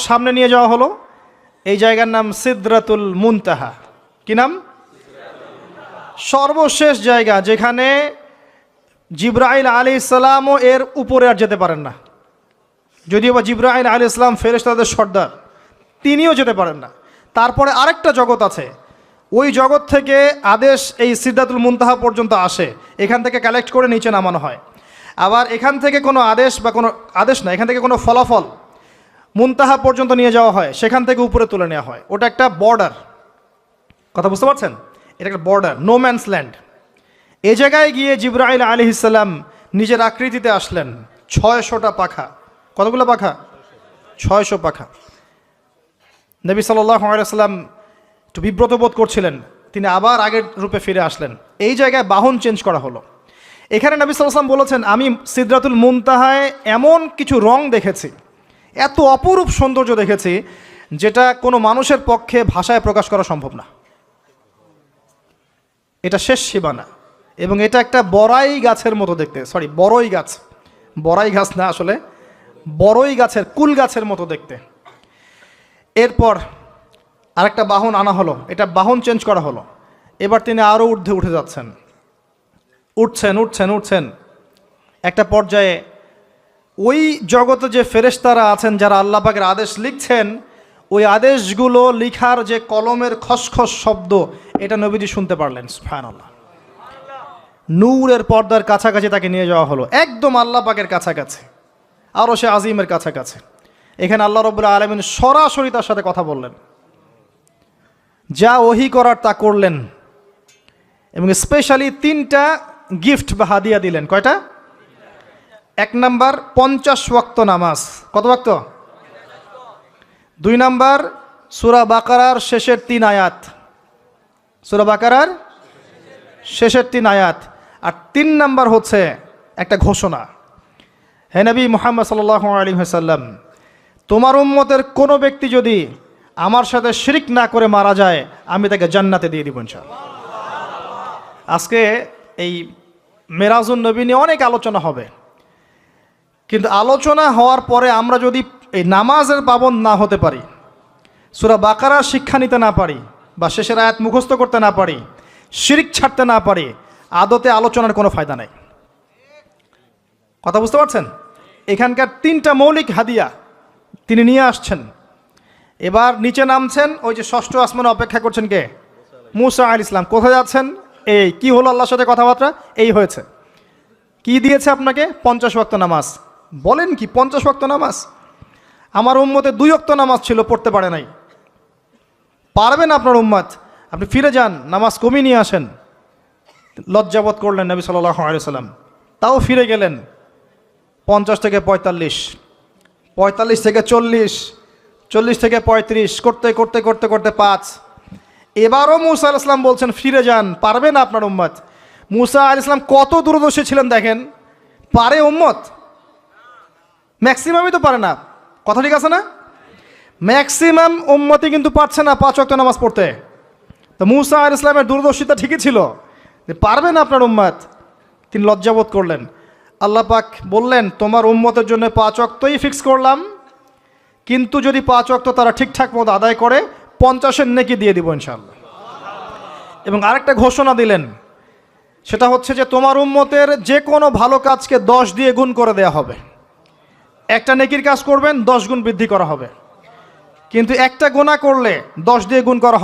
সামনে নিয়ে যাওয়া হলো। এই জায়গার নাম সিদরাতুল মুনতাহা। কি নাম? সর্বশেষ জায়গা, যেখানে জিবরাইল আলাইহিস সালামও এর উপরে আর যেতে পারেন না। যদিও বা জিবরাইল আলাইহিস সালাম ফেরেশতাদের সর্দার, তিনিও যেতে পারেন না। তারপরে আরেকটা জগৎ আছে, ওই জগৎ থেকে আদেশ এই সিদরাতুল মুনতাহা পর্যন্ত আসে, এখান থেকে কালেক্ট করে নিচে নামানো হয়। আবার এখান থেকে কোনো আদেশ বা কোনো আদেশ না, এখান থেকে কোনো ফলাফল মুনতাহা পর্যন্ত নিয়ে যাওয়া হয়, সেখান থেকে উপরে তুলে নেওয়া হয়। ওটা একটা বর্ডার, কথা বুঝতে পারছেন? এটা একটা বর্ডার, নো ম্যানস ল্যান্ড। এই জায়গায় গিয়ে জিবরাইল আলাইহিস সালাম নিজের আকৃতিতে আসলেন। 600টা পাখা। কতগুলো পাখা? 600 পাখা। নবী সাল্লাল্লাহু আলাইহি ওয়াসাল্লাম একটু বিব্রত বোধ করছিলেন, তিনি আবার আগের রূপে ফিরে আসলেন। এই জায়গায় বাহন চেঞ্জ করা হলো। এখানে নবী সাল্লাল্লাহু আলাইহি ওয়াসাল্লাম বলেছেন, আমি সিদরাতুল মুনতাহায় এমন কিছু রং দেখেছি, এত অপরূপ সৌন্দর্য দেখেছি, যেটা কোনো মানুষের পক্ষে ভাষায় প্রকাশ করা সম্ভব না। এটা শেষ সীমানা, এবং এটা একটা বড়াই গাছের মতো দেখতে। সরি, বড়ই গাছ, বড়াই গাছ না, আসলে বড়ই গাছের, কুল গাছের মতো দেখতে। এরপর আরেকটা বাহন আনা হলো, এটা বাহন চেঞ্জ করা হলো। এবার তিনি আরও ঊর্ধ্বে উঠে যাচ্ছেন, উঠছেন উঠছেন উঠছেন। একটা পর্যায়ে ওই জগতে যে ফেরেশতারা আছেন, যারা আল্লাহ পাকের আদেশ লিখছেন, ওই আদেশগুলো লিখার যে কলমের খসখস শব্দ, এটা নবীজি শুনতে পারলেন। সুবহানাল্লাহ। নূরের পর্দার কাছাকাছি তাকে নিয়ে যাওয়া হলো, একদম আল্লাহ পাকের কাছাকাছি, আরও সে আজিমের কাছাকাছি। এখানে আল্লাহ রাব্বুল আলামিন সরাসরি তার সাথে কথা বললেন, যা ওহী করার তা করলেন, এবং স্পেশালি 3টা গিফট বা হাদিয়া দিলেন। কয়টা? 1 নাম্বার 50 ওয়াক্ত নামাজ। কত ওয়াক্ত? 2 নাম্বার সূরা বাকারার শেষের 3 আয়াত, সূরা বাকারার শেষের 3 আয়াত। আর 3 নাম্বার হচ্ছে একটা ঘোষণা, হে নবী মুহাম্মদ সাল্লাল্লাহু আলাইহি ওয়াসাল্লাম, তোমার উম্মতের কোনো ব্যক্তি যদি আমার সাথে শিরক না করে মারা যায়, আমি তাকে জান্নাতে দিয়ে দিব ইনশাআল্লাহ। আজকে এই মেরাজুন নবী নিয়ে অনেক আলোচনা হবে, কিন্তু আলোচনা হওয়ার পরে আমরা যদি এই নামাজের পাবন্দ না হতে পারি, সূরা বাকারার শিক্ষা নিতে না পারি, বা শেষের আয়াত মুখস্থ করতে না পারি, শিরক ছাড়তে না পারি, আদতে আলোচনার কোনো ফায়দা নাই। কথা বুঝতে পারছেন? এখানকার 3টা মৌলিক হাদিয়া তিনি নিয়ে আসছেন। এবার নিচে নামছেন, ওই যে 6ষ্ঠ আসমানে অপেক্ষা করছেন কে? মুসা আলাইহিস সালাম। কোথায় যাচ্ছেন? এই কি হলো আল্লাহর সাথে কথাবার্তা? এই হয়েছে। কি দিয়েছে আপনাকে? 50 ওয়াক্ত নামাজ। বলেন কি 50 ওয়াক্ত নামাজ? আমার উম্মতে 2 ওয়াক্ত নামাজ ছিল, পড়তে পারে নাই। পারবেন আপনার উম্মত? আপনি ফিরে যান, নামাজ কমিয়ে নিয়ে আসেন। লজ্জাবোধ করলেন নবী সাল্লাল্লাহু আলাইহি ওয়াসাল্লাম, তাও ফিরে গেলেন। 50 থেকে 45, 45 থেকে 40, 40 থেকে 35, করতে করতে করতে করতে 5। এবারও মুসা আলাইহিস সালাম বলছেন, ফিরে যান, পারবে না আপনার উম্মত। মুসা আলাইহিস সালাম কত দূরদর্শী ছিলেন দেখেন। পারে উম্মত? ম্যাক্সিমামই তো পারে না। কথা ঠিক আছে না? ম্যাক্সিমাম উম্মতই কিন্তু পারছে না 5 ওয়াক্ত নামাজ পড়তে। তো মুসা আলাইহিস সালামের দূরদর্শিতা ঠিকই ছিল, যে পারবে না আপনার উম্মত। তিনি লজ্জাবোধ করলেন। আল্লাহ পাক বললেন, তোমার উম্মতের জন্য 5 ওয়াক্তই ফিক্স করলাম, কিন্তু যদি 5 ওয়াক্ত তারা ঠিকঠাক মতো আদায় করে, 50-এর নেকি দিয়ে দিব ইনশাআল্লাহ। এবং আরেকটা ঘোষণা দিলেন, সেটা হচ্ছে যে তোমার উম্মতের যে কোনো ভালো কাজকে 10 দিয়ে গুণ করে দেয়া হবে। একটা নেকির কাজ করবেন, 10 গুণ বৃদ্ধি করা হবে, কিন্তু একটা গুনাহ করলে 10 দিয়ে গুণ করা হবে।